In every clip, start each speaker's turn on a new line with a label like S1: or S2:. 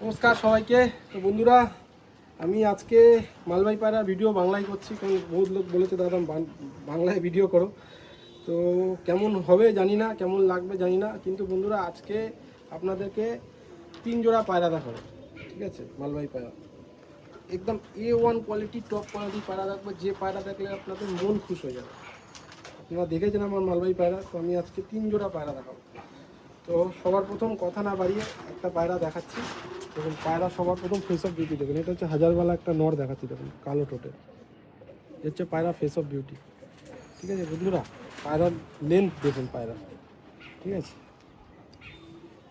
S1: নমস্কার সবাইকে। তো বন্ধুরা, আমি আজকে মালবাহী পায়রার ভিডিও বাংলায় করছি, কারণ বহুত লোক বলেছে দাদা বাংলায় ভিডিও করো। তো কেমন হবে জানি না, কেমন লাগবে জানি না, কিন্তু বন্ধুরা আজকে আপনাদেরকে 3 জোড়া পায়রা দেখাবো। ঠিক আছে, মালবাহী পায়রা একদম A1 কোয়ালিটি, টপ কোয়ালিটি পায়রা রাখবো। যে পায়রা দেখলে আপনাদের মন খুশ হয়ে যাবে। আপনারা দেখেছেন আমার মালবাহী পায়রা, তো আমি আজকে 3 জোড়া পায়রা দেখাবো। তো সবার প্রথম কথা না বাড়িয়ে একটা পায়রা দেখাচ্ছি। দেখুন পায়রা সবার প্রথম ফেস অফ বিউটি দেখুন। এটা হচ্ছে হাজারওয়ালা একটা নর দেখাচ্ছি, দেখুন কালো ঠোঁটে। এটা হচ্ছে পায়রা ফেস অফ বিউটি। ঠিক আছে বন্ধুরা, পায়রার লেন্থ দেখুন পায়রা। ঠিক আছে,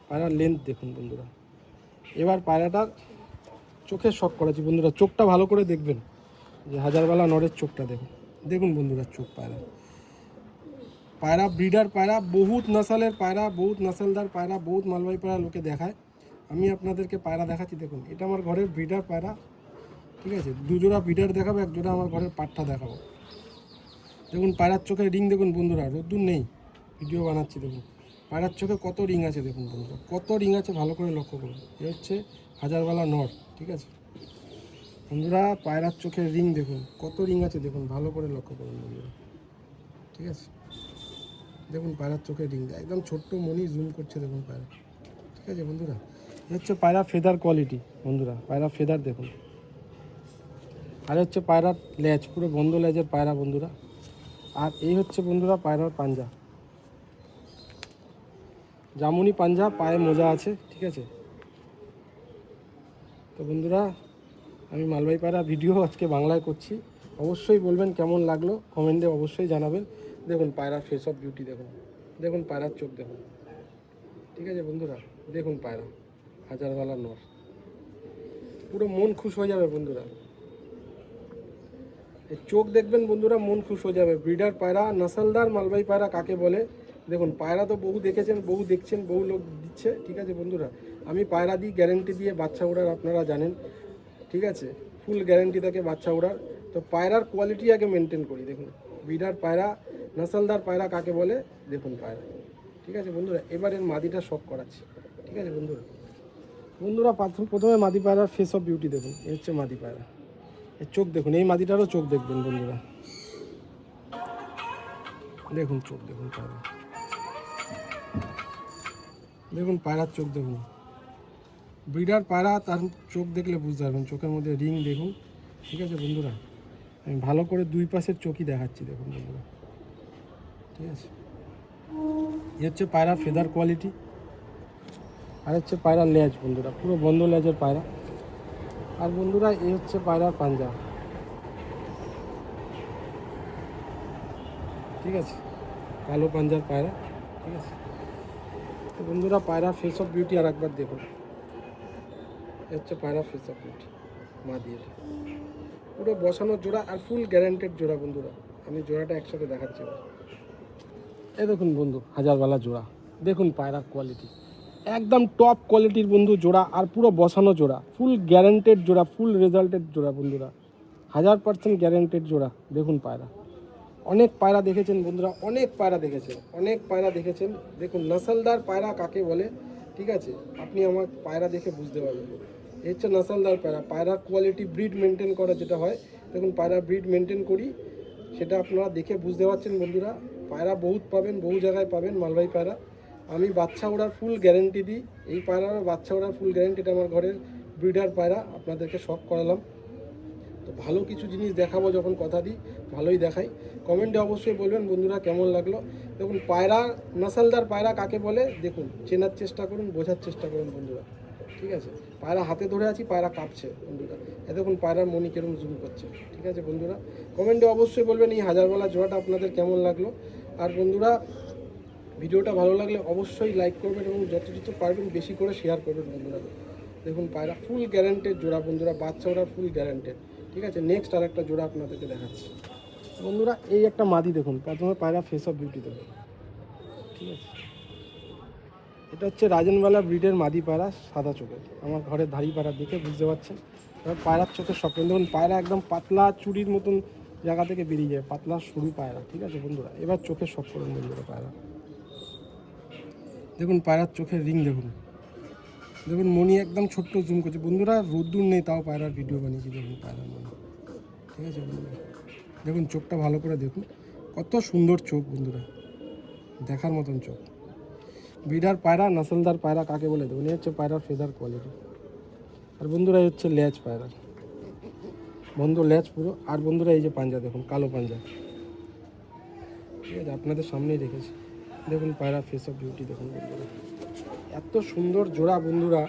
S1: পায়রার লেন্থ দেখুন বন্ধুরা। এবার পায়রাটার চোখের শখ করাচ্ছি বন্ধুরা, চোখটা ভালো করে দেখবেন, যে হাজারওয়ালা নরের চোখটা দেখুন। দেখুন বন্ধুরা চোখ পায়রা, পায়রা ব্রিডার পায়রা, বহুত নসলের পায়রা, বহুত নসলদার পায়রা, বহুত মালবাহী পায়রা লোকে দেখায়। আমি আপনাদেরকে পায়রা দেখাচ্ছি। দেখুন এটা আমার ঘরের ব্রিডার পায়রা। ঠিক আছে, 2 জোড়া ব্রিডার দেখাবো, 1 জোড়া আমার ঘরের পাট্টা দেখাবো। দেখুন পায়রার চোখে রিং দেখুন বন্ধুরা, রোদ্দুর নেই, ভিডিও বানাচ্ছি। দেখুন পায়রার চোখে কত রিং আছে দেখুন বন্ধুরা, কত রিং আছে ভালো করে লক্ষ্য করুন। এ হচ্ছে হাজারওয়ালা নর। ঠিক আছে বন্ধুরা, পায়রার চোখে রিং দেখুন, কত রিং আছে দেখুন, ভালো করে লক্ষ্য করুন বন্ধুরা। ঠিক আছে, দেখুন পায়রার চোখে রিং একদম ছোট্ট মনি জুম করছে দেখুন পায়রা। ঠিক আছে বন্ধুরা, এ হচ্ছে পায়রা ফেদার কোয়ালিটি বন্ধুরা, পায়রা ফেদার দেখুন। আর হচ্ছে পায়রার লেজ, পুরো বন্ধ লেজের পায়রা বন্ধুরা। আর এই হচ্ছে বন্ধুরা পায়রার পাঞ্জা, জামুনি পাঞ্জা, পায়ে মোজা আছে। ঠিক আছে, তো বন্ধুরা আমি মালবাহী পায়রা ভিডিও আজকে বাংলায় করছি। অবশ্যই বলবেন কেমন লাগলো, কমেন্টে অবশ্যই জানাবেন। দেখুন পায়রার ফেস অফ বিউটি দেখুন, দেখুন পায়রার চোখ দেখুন। ঠিক আছে বন্ধুরা, দেখুন পায়রা হাজারওয়ালা নর, পুরো মন খুশ হয়ে যাবে বন্ধুরা। এই চোখ দেখবেন বন্ধুরা, মন খুশ হয়ে যাবে। ব্রিডার পায়রা, নসলদার মালবাহী পায়রা কাকে বলে দেখুন। পায়রা তো বহু দেখেছেন, বহু দেখছেন, বহু লোক দিচ্ছে। ঠিক আছে বন্ধুরা, আমি পায়রা দিই গ্যারেন্টি দিয়ে বাচ্চা ওড়ার, আপনারা জানেন। ঠিক আছে, ফুল গ্যারেন্টি থাকে বাচ্চা ওড়ার। তো পায়রার কোয়ালিটি আগে মেনটেন করি। দেখুন ব্রিডার পায়রা, নসলদার পায়রা কাকে বলে দেখুন পায়রা। ঠিক আছে বন্ধুরা, এবার এর মাদিটা শখ করাচ্ছি। ঠিক আছে বন্ধুরা, বন্ধুরা প্রথমে মাদি পায়রার ফেস অফ বিউটি দেখুন। এ হচ্ছে মাদি পায়রা, এর চোখ দেখুন, এই মাদিটারও চোখ দেখবেন বন্ধুরা। দেখুন চোখ দেখুন পায়রা, দেখুন পায়রার চোখ দেখুন। ব্রিডার পায়রা, তার চোখ দেখলে বুঝতে পারবেন, চোখের মধ্যে রিং দেখুন। ঠিক আছে বন্ধুরা, আমি ভালো করে 2 পাশের চোখই দেখাচ্ছি দেখুন বন্ধুরা। ঠিক আছে, এ হচ্ছে পায়রা ফেদার কোয়ালিটি। আর হচ্ছে পায়রার লেজ বন্ধুরা, পুরো বন্ধ লেজের পায়রা। আর বন্ধুরা এই হচ্ছে পায়রার পাঞ্জা। ঠিক আছে, কালো পাঞ্জার পায়রা। ঠিক আছে, তো বন্ধুরা পায়রা ফেস অফ বিউটি আর একবার দেখুন। এ হচ্ছে পায়রা ফেস অফ বিউটি, মা দিয়ে পুরো বসানো জোড়া, আর ফুল গ্যারান্টেড জোড়া বন্ধুরা। আমি জোড়াটা একসাথে দেখাচ্ছি। এই দেখুন বন্ধু, হাজারওয়ালা জোড়া। দেখুন পায়রার কোয়ালিটি একদম টপ কোয়ালিটির বন্ধু জোড়া, আর পুরো বসানো জোড়া, ফুল গ্যারান্টেড জোড়া, ফুল রেজাল্টেড জোড়া বন্ধুরা, 1000% গ্যারান্টেড জোড়া। দেখুন পায়রা, অনেক পায়রা দেখেছেন বন্ধুরা, অনেক পায়রা দেখেছেন, অনেক পায়রা দেখেছেন। দেখুন নসলদার পায়রা কাকে বলে। ঠিক আছে, আপনি আমার পায়রা দেখে বুঝতে পারবেন। এই হচ্ছে নসলদার পায়রা। পায়রার কোয়ালিটি ব্রিড মেনটেন করা যেটা হয়, দেখুন পায়রা ব্রিড মেনটেন করি, সেটা আপনারা দেখে বুঝতে পারছেন বন্ধুরা। পায়রা বহুত পাবেন, বহু জায়গায় পাবেন মালবাহী পায়রা। আমি বাচ্চা ওড়ার ফুল গ্যারেন্টি দিই। এই পায়রার বাচ্চা ওড়ার ফুল গ্যারেন্টি, এটা আমার ঘরের ব্রিডার পায়রা, আপনাদেরকে শখ করালাম। তো ভালো কিছু জিনিস দেখাবো যখন কথা দিই, ভালোই দেখাই। কমেন্টে অবশ্যই বলবেন বন্ধুরা কেমন লাগলো। দেখুন পায়রা, নসলদার পায়রা কাকে বলে দেখুন, চেনার চেষ্টা করুন, বোঝার চেষ্টা করুন বন্ধুরা। ঠিক আছে, পায়রা হাতে ধরে আছি, পায়রা কাঁপছে বন্ধুরা। এ দেখুন পায়রার মনি কেরম জুম করছে। ঠিক আছে বন্ধুরা, কমেন্টে অবশ্যই বলবেন এই হাজারওয়ালা জোড়াটা আপনাদের কেমন লাগলো। আর বন্ধুরা ভিডিওটা ভালো লাগলে অবশ্যই লাইক করবেন, এবং যত পারবেন বেশি করে শেয়ার করবেন বন্ধুরা। দেখুন পায়রা ফুল গ্যারান্টেড জোড়া বন্ধুরা, বাচ্চা ওরা ফুল গ্যারান্টেড। ঠিক আছে, নেক্সট আর একটা জোড়া আপনাদেরকে দেখাচ্ছি বন্ধুরা। এই একটা মাদি দেখুন, প্রথমে পায়রা ফেস অফ বিউটি দেখুন। ঠিক আছে, এটা হচ্ছে রাজনওয়ালা ব্রিডের মাদি পায়রা, সাদা চোখের। আমার ঘরের ধাড়ি পায়রা দেখে বুঝতে পারছেন। এবার পায়রার চোখের স্বপ্ন দেখুন, পায়রা একদম পাতলা চুরির মতন জায়গা থেকে বেরিয়ে যায়, পাতলা সরু পায়রা। ঠিক আছে বন্ধুরা, এবার চোখের শখ বন্ধুরা পায়রা দেখুন, পায়রার চোখের রিং দেখুন, দেখুন মনি একদম ছোট্ট জুম করছে বন্ধুরা, রোদ্দুর নেই তাও পায়রার ভিডিও বানিয়েছি। দেখুন পায়রার মনি, ঠিক আছে বন্ধুরা, দেখুন চোখটা ভালো করে দেখুন, কত সুন্দর চোখ বন্ধুরা, দেখার মতন চোখ। বিডার পায়রা, নাসলদার পায়রা কাকে বলে দেখুন, এই হচ্ছে পায়রার ফেদার কোয়ালিটি। আর বন্ধুরা এই হচ্ছে লেজ পায়রার, বন্ধু লেজ পুরো। আর বন্ধুরা এই যে পাঞ্জা দেখুন, কালো পাঞ্জা, ঠিক আছে, আপনাদের সামনেই রেখেছি। দেখুন পায়রা ফেস অফ বিউটি দেখুন বন্ধুরা, এত সুন্দর জোড়া বন্ধুরা।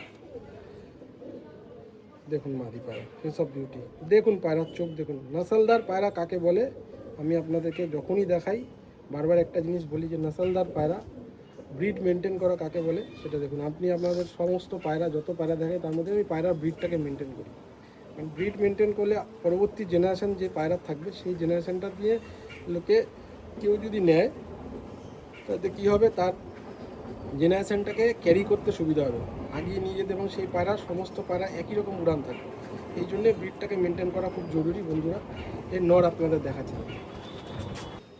S1: দেখুন মাদি পায়রা ফেস অফ বিউটি, দেখুন পায়রার চোখ দেখুন। নাসলদার পায়রা কাকে বলে আমি আপনাদেরকে যখনই দেখাই বারবার একটা জিনিস বলি, যে নাসলদার পায়রা ব্রিড মেনটেন করা কাকে বলে সেটা দেখুন। আপনি আপনাদের সমস্ত পায়রা যত পায়রা দেখায় তার মধ্যে আমি পায়রার ব্রিডটাকে মেনটেন করি, কারণ ব্রিড মেনটেন করলে পরবর্তী জেনারেশান যে পায়রা থাকবে সেই জেনারেশানটা দিয়ে লোকে কেউ যদি নেয় তাতে কী হবে, তার জেনারেশানটাকে ক্যারি করতে সুবিধা হবে, আগিয়ে নিয়ে যেতে, এবং সেই পায়রা সমস্ত পায়রা একই রকম উড়ান থাকবে। এই জন্যে ব্রিডটাকে মেনটেন করা খুব জরুরি বন্ধুরা। এই নর আপনাদের দেখাচ্ছি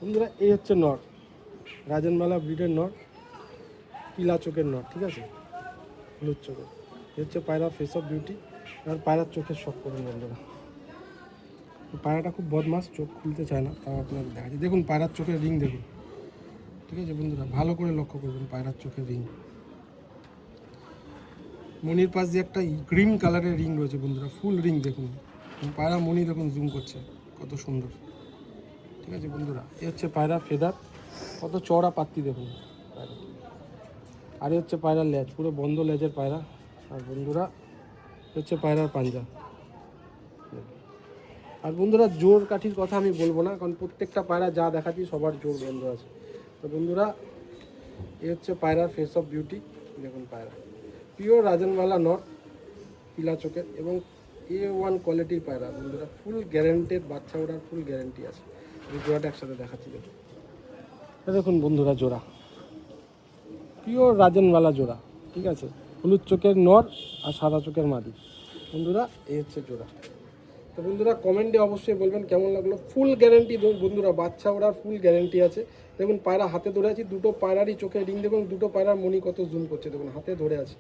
S1: বন্ধুরা, এই হচ্ছে নর, রাজনবালা ব্রিডের নর, পিলা চোখের নর, ঠিক আছে, হলুদ চোখের। এই হচ্ছে পায়রা ফেস অফ বিউটি। আর পায়রার চোখের শখ করুন বন্ধুরা, পায়রাটা খুব বদমাস, চোখ খুলতে চায় না, তাও আপনাদের দেখাচ্ছি। দেখুন পায়রার চোখের রিং দেখুন, ঠিক আছে বন্ধুরা, ভালো করে লক্ষ্য করবেন পায়রার চোখের রিং। মনির পাশ দিয়ে একটা গ্রিন কালারের রিং রয়েছে বন্ধুরা, ফুল রিং দেখুন। পায়রা মনি দেখুন জুম করছে, কত সুন্দর, ঠিক আছে বন্ধুরা। এ হচ্ছে পায়রা ফেদার, কত চওড়া পাত্তি দেখুন পায়রা। আর এ হচ্ছে পায়রার লেজ, পুরো বন্ধ লেজের পায়রা। আর বন্ধুরা হচ্ছে পায়রার পাঞ্জা। আর বন্ধুরা জোর কাঠির কথা আমি বলবো না, কারণ প্রত্যেকটা পায়রা যা দেখাচ্ছি সবার জোর বন্ধ আছে। তো বন্ধুরা এ হচ্ছে পায়রার ফেস অফ বিউটি, দেখুন পায়রা পিওর রাজনওয়ালা নর, পিলা চোখের এবং A1 কোয়ালিটির পায়রা বন্ধুরা, ফুল গ্যারেন্টেড, বাচ্চা ওড়ার ফুল গ্যারেন্টি আছে। এই জোড়াটা একসাথে দেখাচ্ছি দেখুন, দেখুন বন্ধুরা জোড়া, পিওর রাজনওয়ালা জোড়া, ঠিক আছে, হলুদ চোখের নর আর সাদা চোখের মাদি বন্ধুরা, এই হচ্ছে জোড়া। তো বন্ধুরা কমেন্টে অবশ্যই বলবেন কেমন লাগলো। ফুল গ্যারেন্টি বন্ধুরা, বাচ্চা ওড়ার ফুল গ্যারেন্টি আছে। দেখুন পায়রা হাতে ধরে আছি, দুটো পায়রারই চোখে রিং দেখুন, দুটো পায়রার মনি কত জুম করছে দেখুন, হাতে ধরে আছে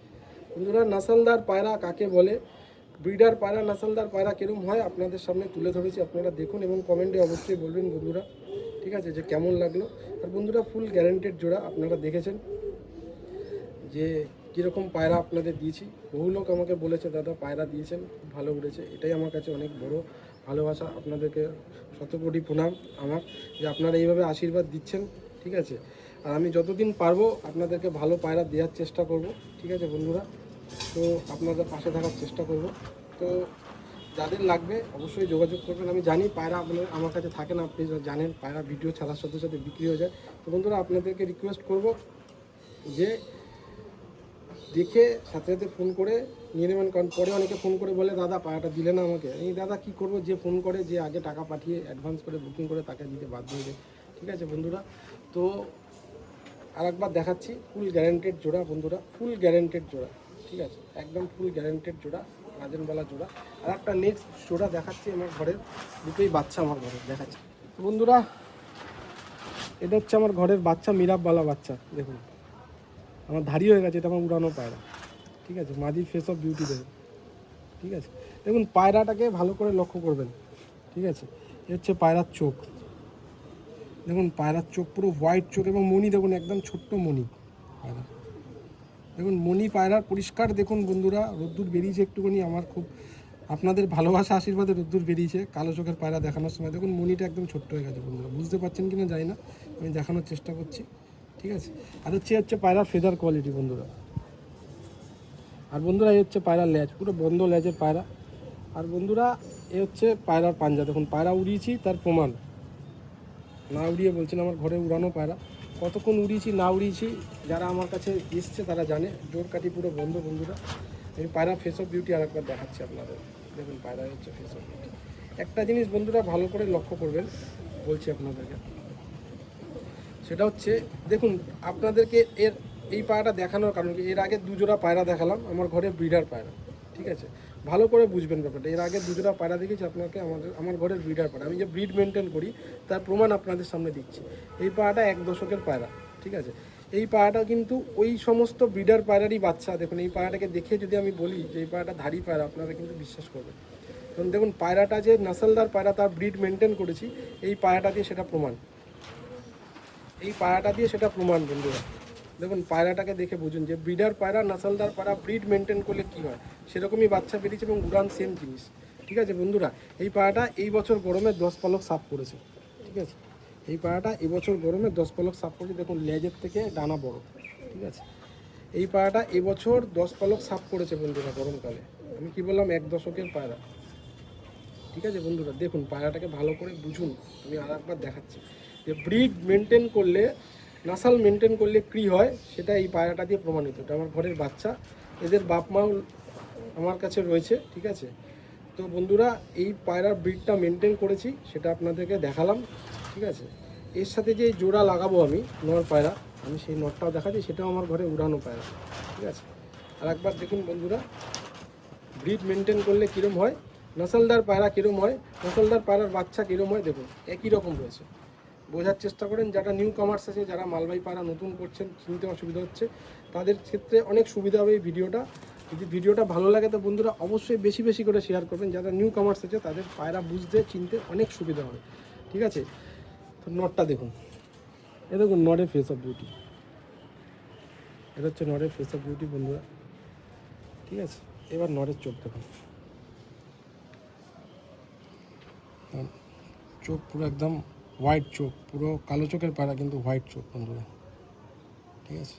S1: বন্ধুরা। নাসলদার পায়রা কাকে বলে, ব্রিডার পায়রা নাসলদার পায়রা কীরকম হয় আপনাদের সামনে তুলে ধরেছি, আপনারা দেখুন এবং কমেন্টে অবশ্যই বলবেন বন্ধুরা, ঠিক আছে, যে কেমন লাগলো। আর বন্ধুরা ফুল গ্যারেন্টেড জোড়া, আপনারা দেখেছেন যে কীরকম পায়রা আপনাদের দিয়েছি। বহু লোক আমাকে বলেছে দাদা পায়রা দিয়েছেন খুব ভালো উড়েছে, এটাই আমার কাছে অনেক বড় ভালোবাসা। আপনাদেরকে শতকোটি প্রণাম আমার, যে আপনারা এইভাবে আশীর্বাদ দিচ্ছেন, ঠিক আছে। আর আমি যতদিন পারবো আপনাদেরকে ভালো পায়রা দেওয়ার চেষ্টা করব, ঠিক আছে বন্ধুরা। তো আপনাদের পাশে থাকার চেষ্টা করব। তো যাদের লাগবে অবশ্যই যোগাযোগ করবেন। আমি জানি পায়রা আপনাদের আমার কাছে থাকে না, আপনি জানেন পায়রা ভিডিও ছাড়ার সাথে সাথে বিক্রি হয়ে যায়। তো বন্ধুরা আপনাদেরকে রিকোয়েস্ট করব যে দেখে সাথে সাথে ফোন করে নিয়ে নেবেন, কারণ পরে অনেকে ফোন করে বলে দাদা পায়রাটা দিলে না আমাকে। এই দাদা কী করবো, যে ফোন করে, যে আগে টাকা পাঠিয়ে অ্যাডভান্স করে বুকিং করে তাকে দিতে বাধ্য হয়ে যায়, ঠিক আছে বন্ধুরা। তো আরেকবার দেখাচ্ছি, ফুল গ্যারেন্টেড জোড়া বন্ধুরা, ফুল গ্যারেন্টেড জোড়া, ঠিক আছে, একদম ফুল গ্যারেন্টেড জোড়া, রাজনবালা জোড়া। আর একটা নেক্সট জোড়া দেখাচ্ছি, আমার ঘরের দুটোই বাচ্চা, আমার ঘরে দেখাচ্ছি। তো বন্ধুরা এটা হচ্ছে আমার ঘরের বাচ্চা, মিরাবওয়ালা বাচ্চা, দেখুন আমার ধারি হয়ে গেছে, এটা আমার উড়ানো পায়রা, ঠিক আছে, মাদির ফেস অফ বিউটি দেখুন, ঠিক আছে। দেখুন পায়রাটাকে ভালো করে লক্ষ্য করবেন, ঠিক আছে। এ হচ্ছে পায়রার চোখ, দেখুন পায়রার চোখ পুরো হোয়াইট চোখ, এবং মণি দেখুন একদম ছোট্ট মণি পায়রা, দেখুন মণি পায়রার পরিষ্কার দেখুন বন্ধুরা। রোদ্দুর বেরিয়েছে একটুখানি, আমার খুব আপনাদের ভালোবাসা আশীর্বাদে রোদ্দুর বেরিয়েছে। কালো চোখের পায়রা দেখানোর সময় দেখুন মণিটা একদম ছোট্ট হয়ে গেছে বন্ধুরা, বুঝতে পারছেন কিনা জানি না, আমি দেখানোর চেষ্টা করছি, ঠিক আছে। আর হচ্ছে পায়রার ফেদার কোয়ালিটি বন্ধুরা। আর বন্ধুরা এই হচ্ছে পায়রার লেজ, পুরো বন্ধ লেজের পায়রা। আর বন্ধুরা এ হচ্ছে পায়রার পাঞ্জা, দেখুন পায়রা উড়িয়েছি তার প্রমাণ, না উড়িয়ে বলছেন আমার ঘরে উড়ানো পায়রা। কতক্ষণ উড়িয়েছি না উড়িয়েছি যারা আমার কাছে এসছে তারা জানে, জোর কাঠি পুরো বন্ধ বন্ধুরা। আমি পায়রা ফেস অফ বিউটি আর একবার দেখাচ্ছি আপনাদের, দেখুন পায়রা হচ্ছে ফেস অফ বিউটি। একটা জিনিস বন্ধুরা ভালো করে লক্ষ্য করবেন, বলছি আপনাদেরকে, সেটা হচ্ছে দেখুন আপনাদেরকে এই পায়রাটা দেখানোর কারণ কি, এর আগে দুজোড়া পায়রা দেখালাম আমার ঘরে ব্রিডার পায়রা, ঠিক আছে, ভালো করে বুঝবেন ব্যাপারটা। এর আগে দুজোড়া পায়রা দেখেছি আপনাকে, আমার ঘরের ব্রিডার পায়রা, আমি যে ব্রিড মেনটেন করি তার প্রমাণ আপনাদের সামনে দিচ্ছি। এই পায়রাটা 1 দশকের পায়রা, ঠিক আছে। এই পায়রাটা কিন্তু ওই সমস্ত ব্রিডার পায়রারই বাচ্চা। দেখুন এই পায়রাটাকে দেখে যদি আমি বলি যে এই পায়রাটা ধাড়ি পায়রা, আপনারা কিন্তু বিশ্বাস করবেন। কারণ দেখুন পায়রাটা যে নাসলদার পায়রা, তার ব্রিড মেনটেন করেছি এই পায়রাটা দিয়ে, সেটা প্রমাণ। এই পায়রাটা দিয়ে সেটা প্রমাণ বন্ধুরা। দেখুন পায়রাটাকে দেখে বুঝুন যে ব্রিডার পায়রা, নাসলদার পায়রা ব্রিড মেনটেন করলে কী হয়, সেরকমই বাচ্চা বেরিয়েছে এবং উড়ান সেম জিনিস। ঠিক আছে বন্ধুরা, এই পায়রাটা এই বছর গরমে 10 পালক সাফ করেছে। ঠিক আছে, এই পায়রাটা এবছর গরমে 10 পালক সাফ করেছে। দেখুন লেজের থেকে ডানা বড়। ঠিক আছে, এই পায়রাটা এবছর 10 পালক সাফ করেছে বন্ধুরা গরমকালে। আমি কি বললাম, 1 দশকের পায়রা। ঠিক আছে বন্ধুরা, দেখুন পায়রাটাকে ভালো করে বুঝুন। আমি আর একবার দেখাচ্ছি যে ব্রিড মেনটেন করলে, নাসাল মেনটেন করলে কী হয়, সেটা এই পায়রাটা দিয়ে প্রমাণিত। এটা আমার ঘরের বাচ্চা, এদের বাপ মাও আমার কাছে রয়েছে। ঠিক আছে, তো বন্ধুরা এই পায়রার ব্রিডটা মেনটেন করেছি, সেটা আপনাদেরকে দেখালাম। ঠিক আছে, এর সাথে যে জোড়া লাগাবো আমি নর পায়রা, আমি সেই নটটাও দেখাচ্ছি, সেটাও আমার ঘরে উড়ানো পায়রা। ঠিক আছে, আর একবার দেখুন বন্ধুরা, ব্রিড মেনটেন করলে কীরম হয়, নসলদার পায়রা কীরম হয়, নসলদার পায়রার বাচ্চা কীরম হয়, দেখুন একই রকম রয়েছে। বোঝার চেষ্টা করেন, যারা নিউ কামার্স আছে, যারা মালবাহী পায়রা নতুন করছেন, চিনতে অসুবিধা হচ্ছে, তাদের ক্ষেত্রে অনেক সুবিধা হবে এই ভিডিওটা। যদি ভিডিওটা ভালো লাগে তো বন্ধুরা অবশ্যই বেশি বেশি করে শেয়ার করবেন। যারা নিউ কামার্স আছে তাদের পায়রা বুঝতে চিনতে অনেক সুবিধা হবে। ঠিক আছে, তো নটটা দেখুন, এ দেখুন নটের ফেস অফ বিউটি, এটা হচ্ছে নটের ফেস অফ বিউটি বন্ধুরা। ঠিক আছে, এবার নটের চোখ দেখুন, চোখ পুরো একদম হোয়াইট চোখ, পুরো কালো চোখের পায়রা কিন্তু হোয়াইট চোখ বন্ধুরা। ঠিক আছে,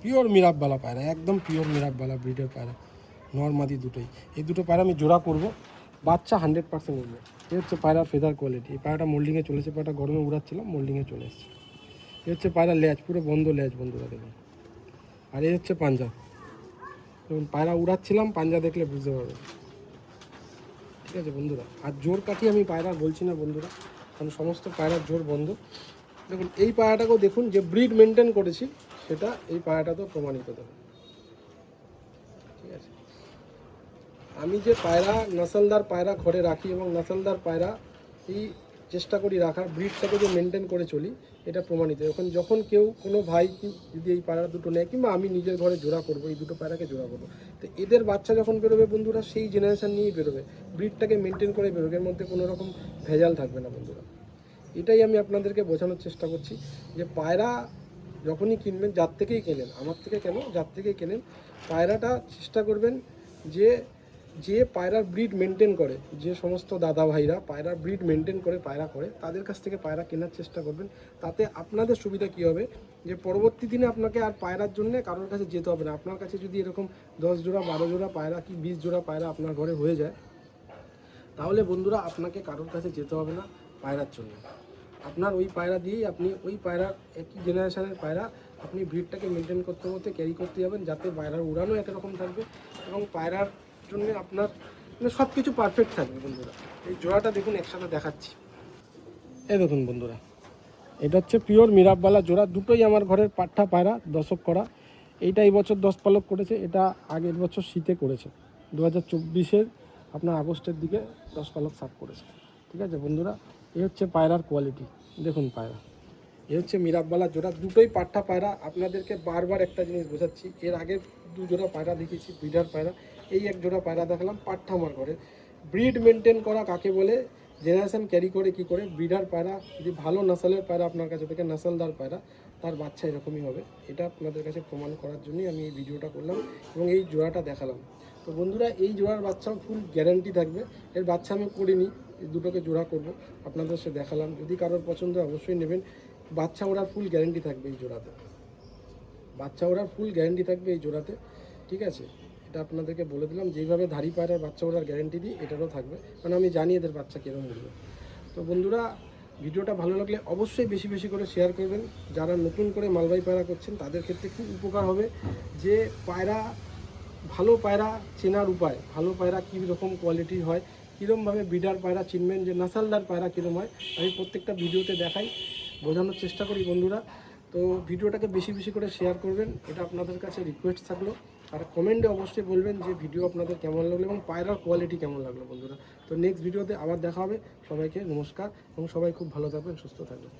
S1: পিওর মিরাববালা পায়রা, একদম পিওর মিরাববালা ব্রিডের পায়রা, নর মাদি দুটোই। এই দুটো পায়রা আমি জোড়া করব, বাচ্চা 100% উঠবে। এই হচ্ছে পায়রার ফেদার কোয়ালিটি। এই পায়রাটা মোল্ডিংয়ে চলেছে, পায়রাটা গরমে উড়াচ্ছিলাম, মোল্ডিংয়ে চলে এসেছে। এই হচ্ছে পায়রা লেজ, পুরো বন্ধ লেজ বন্ধুরা দেখুন। আর এই হচ্ছে পাঞ্জা, দেখুন পায়রা উড়াচ্ছিলাম, পাঞ্জা দেখলে বুঝতে পারবে। ঠিক আছে বন্ধুরা, আর জোর কাঠি আমি পায়রা বলছি না বন্ধুরা, কারণ সমস্ত পায়রার জোর বন্ধ। দেখুন এই পায়রাটাকেও দেখুন, যে ব্রিড মেনটেন করেছি সেটা এই পায়রাটাতেও প্রমাণিত। দেখুন ঠিক আছে, আমি যে পায়রা নসলদার পায়রা ঘরে রাখি এবং নসলদার পায়রা এই চেষ্টা করি রাখার, ব্রিডটাকে যে মেনটেন করে চলি, এটা প্রমাণিত। যখন কেউ কোনো ভাই যদি এই পায়রা দুটো নেয়, কিংবা আমি নিজের ঘরে জোড়া করবো, এই দুটো পায়রাকে জোড়া করবো, তো এদের বাচ্চা যখন বেরোবে বন্ধুরা, সেই জেনারেশান নিয়েই বেরোবে, ব্রিডটাকে মেনটেন করে বেরোবে, এর মধ্যে কোনো রকম ভেজাল থাকবে না বন্ধুরা। এটাই আমি আপনাদেরকে বোঝানোর চেষ্টা করছি, যে পায়রা যখনই কিনবেন, যার থেকেই কেনেন, আমার থেকে কেন, যার থেকেই কেনেন, পায়রাটা চেষ্টা করবেন যে যে পায়রার ব্রিড মেনটেন করে, যে সমস্ত দাদা ভাইরা পায়রার ব্রিড মেনটেন করে পায়রা করে, তাদের কাছ থেকে পায়রা কেনার চেষ্টা করবেন। তাতে আপনাদের সুবিধা কী হবে, যে পরবর্তী দিনে আপনাকে আর পায়রার জন্য কারোর কাছে যেতে হবে না। আপনার কাছে যদি এরকম 10 জোড়া 12 জোড়া পায়রা কি 20 জোড়া পায়রা আপনার ঘরে হয়ে যায়, তাহলে বন্ধুরা আপনাকে কারোর কাছে যেতে হবে না পায়রার জন্য। আপনার ওই পায়রা দিয়েই আপনি ওই পায়রার একই জেনারেশনের পায়রা আপনি ব্রিডটাকে মেনটেন করতে করতে ক্যারি করতে যাবেন, যাতে পায়রার উড়ানো একরকম থাকবে এবং পায়রার জন্য আপনার মানে সব কিছু পারফেক্ট থাকবে বন্ধুরা। এই জোড়াটা দেখুন, একসাথে দেখাচ্ছি। এই দেখুন বন্ধুরা, এটা হচ্ছে পিওর মিরাববালা জোড়া, দুটোই আমার ঘরের পাঠা পায়রা, দশক করা। এইটা এই বছর 10 পালক করেছে, এটা আগের বছর শীতে করেছে, 2024-এর আপনার আগস্টের দিকে 10 পালক সাফ করেছে। ঠিক আছে বন্ধুরা, এই হচ্ছে পায়রার কোয়ালিটি, দেখুন পায়রা, এ হচ্ছে মিরাববালা জোড়া, দুটোই পাঠা পায়রা। আপনাদেরকে বারবার একটা জিনিস বোঝাচ্ছি, এর আগে 2 জোড়া পায়রা দেখিয়েছি ব্রিডার পায়রা, এই 1 জোড়া পায়রা দেখালাম পাঠা আমার ঘরে। ব্রিড মেনটেন করা কাকে বলে, জেনারেশন ক্যারি করে কি করে, ব্রিডার পায়রা যদি ভালো নসলের পায়রা আপনার কাছে থেকে, নসলদার পায়রা, তার বাচ্চা এরকমই হবে। এটা আপনাদের কাছে প্রমাণ করার জন্যই আমি এই ভিডিওটা করলাম এবং এই জোড়াটা দেখালাম। তো বন্ধুরা এই জোড়ার বাচ্চাও ফুল গ্যারান্টি থাকবে। এর বাচ্চা আমি করিনি, এই দুটোকে জোড়া করব, আপনাদের সাথে দেখালাম। যদি কারোর পছন্দ অবশ্যই নেবেন। বাচ্চা ওড়ার ফুল গ্যারান্টি থাকবে এই জোড়াতে, বাচ্চা ওড়ার ফুল গ্যারান্টি থাকবে এই জোড়াতে। ঠিক আছে, এটা আপনাদেরকে বলে দিলাম, যেইভাবে ধাড়ি পায়রার বাচ্চা ওড়ার গ্যারান্টি দিই, এটারও থাকবে, কারণ আমি জানি এদের বাচ্চা কীরকম উঠবে। তো বন্ধুরা ভিডিওটা ভালো লাগলে অবশ্যই বেশি বেশি করে শেয়ার করবেন। যারা নতুন করে মালবাহী পায়রা করছেন তাদের ক্ষেত্রে খুব উপকার হবে, যে পায়রা ভালো পায়রা চেনার উপায়, ভালো পায়রা কী রকম কোয়ালিটির হয়, কীরকমভাবে ব্রিডার পায়রা চিনবেন, যে নাসালদার পায়রা কীরকম হয়, আমি প্রত্যেকটা ভিডিওতে দেখাই, বোঝানোর চেষ্টা করি বন্ধুরা। তো ভিডিওটাকে বেশি বেশি করে শেয়ার করবেন, এটা আপনাদের কাছে রিকোয়েস্ট থাকলো। আর কমেন্টে অবশ্যই বলবেন যে ভিডিও আপনাদের কেমন লাগলো এবং পায়রার কোয়ালিটি কেমন লাগলো বন্ধুরা। তো নেক্সট ভিডিওতে আবার দেখা হবে। সবাইকে নমস্কার এবং সবাই খুব ভালো থাকবেন, সুস্থ থাকবেন।